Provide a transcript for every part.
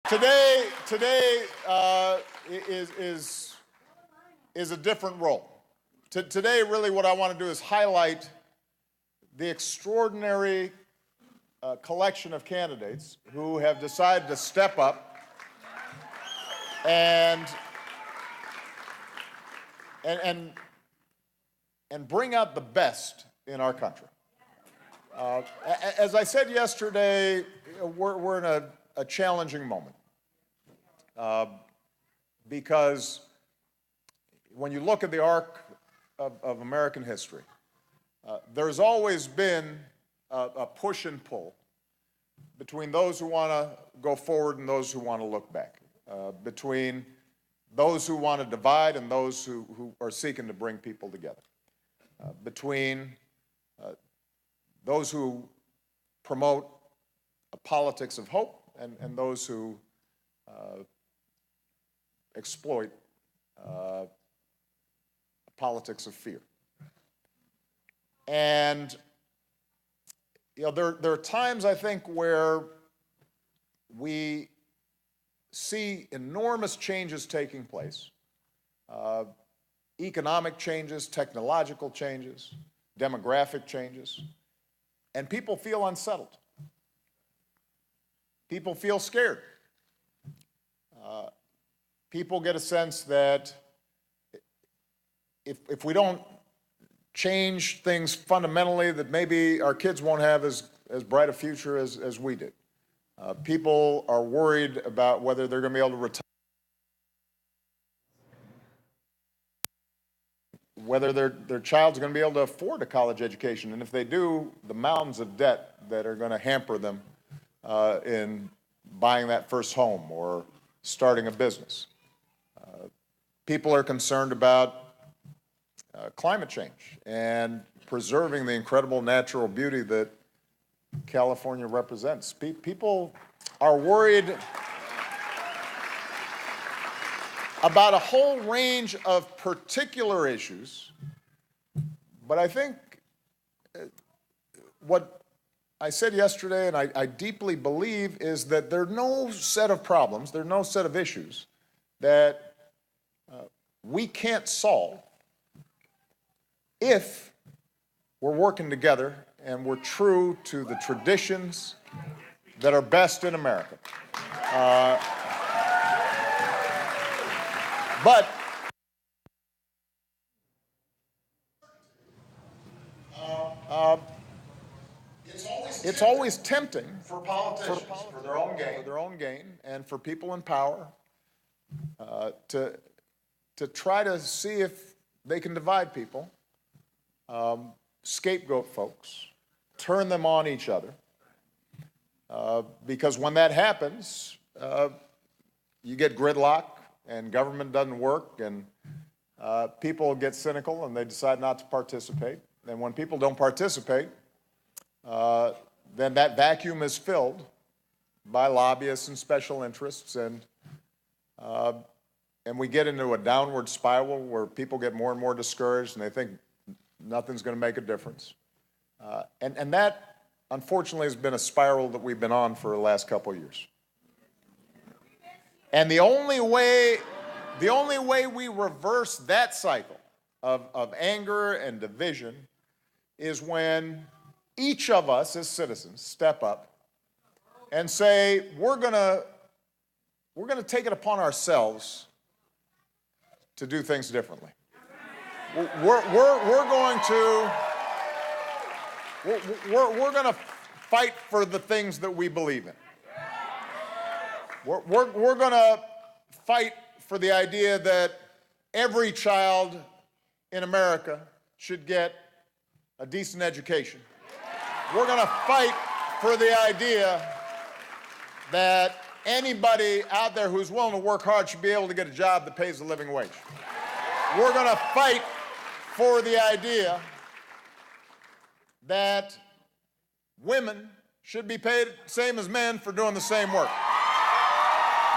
Today is a different role. Today, really, what I want to do is highlight the extraordinary collection of candidates who have decided to step up and bring out the best in our country. As I said yesterday, we're in a challenging moment because when you look at the arc of American history, there's always been a push and pull between those who want to go forward and those who want to look back, between those who want to divide and those who are seeking to bring people together, between those who promote a politics of hope and those who exploit a politics of fear. And there are times, I think, where we see enormous changes taking place, economic changes, technological changes, demographic changes, and people feel unsettled. People feel scared. People get a sense that if we don't change things fundamentally, that maybe our kids won't have as bright a future as we did. People are worried about whether they're going to be able to retire, whether their child's going to be able to afford a college education, and if they do, the mountains of debt that are going to hamper them in buying that first home or starting a business. People are concerned about climate change and preserving the incredible natural beauty that California represents. People are worried about a whole range of particular issues, but I think what I said yesterday, and I deeply believe, is that there are no set of problems, there are no set of issues that we can't solve if we're working together and we're true to the traditions that are best in America. But it's always tempting for politicians, for their own gain, and for people in power to try to see if they can divide people, scapegoat folks, turn them on each other, because when that happens, you get gridlock and government doesn't work and people get cynical and they decide not to participate. And when people don't participate, then that vacuum is filled by lobbyists and special interests, and we get into a downward spiral where people get more and more discouraged and they think nothing's going to make a difference. And that, unfortunately, has been a spiral that we've been on for the last couple of years. And the only way we reverse that cycle of anger and division is when each of us as citizens step up and say, we're going to take it upon ourselves to do things differently. We're going to fight for the things that we believe in. We're going to fight for the idea that every child in America should get a decent education. We're going to fight for the idea that anybody out there who's willing to work hard should be able to get a job that pays a living wage. We're going to fight for the idea that women should be paid the same as men for doing the same work.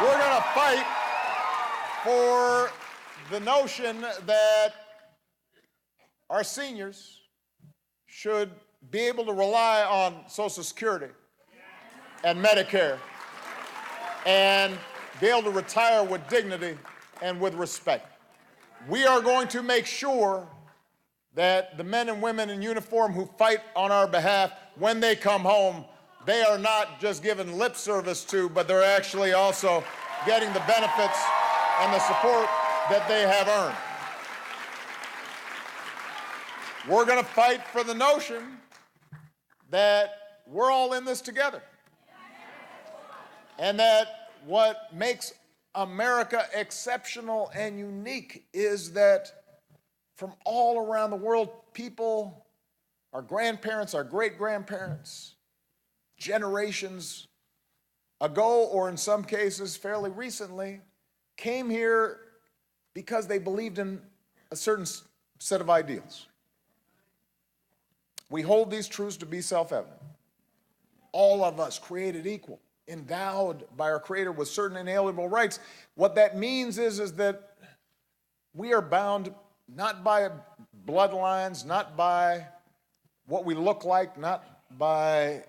We're going to fight for the notion that our seniors should be able to rely on Social Security and Medicare and be able to retire with dignity and with respect. We are going to make sure that the men and women in uniform who fight on our behalf, when they come home, they are not just given lip service to, but they're actually also getting the benefits and the support that they have earned. We're going to fight for the notion that we're all in this together, and that what makes America exceptional and unique is that from all around the world, people, our grandparents, our great-grandparents, generations ago, or in some cases fairly recently, came here because they believed in a certain set of ideals. We hold these truths to be self-evident. All of us created equal, endowed by our Creator with certain inalienable rights. What that means is that we are bound not by bloodlines, not by what we look like, not by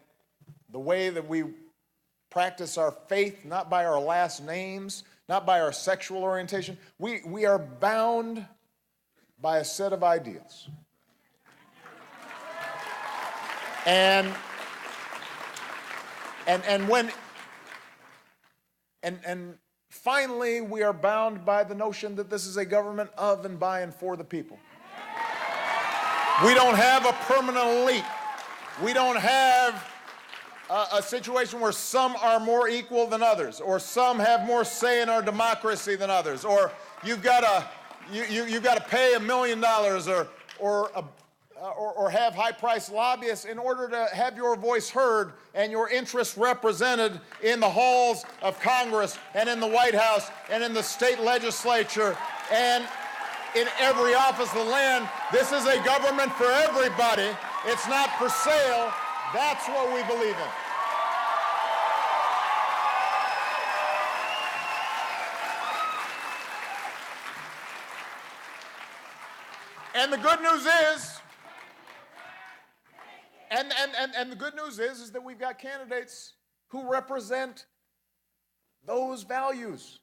the way that we practice our faith, not by our last names, not by our sexual orientation. We are bound by a set of ideals. And finally, we are bound by the notion that this is a government of and by and for the people. We don't have a permanent elite. We don't have a situation where some are more equal than others, or some have more say in our democracy than others, or you've got to pay $1 million or have high-priced lobbyists in order to have your voice heard and your interests represented in the halls of Congress and in the White House and in the state legislature and in every office of the land. This is a government for everybody. It's not for sale. That's what we believe in. And the good news is, and the good news is that we've got candidates who represent those values.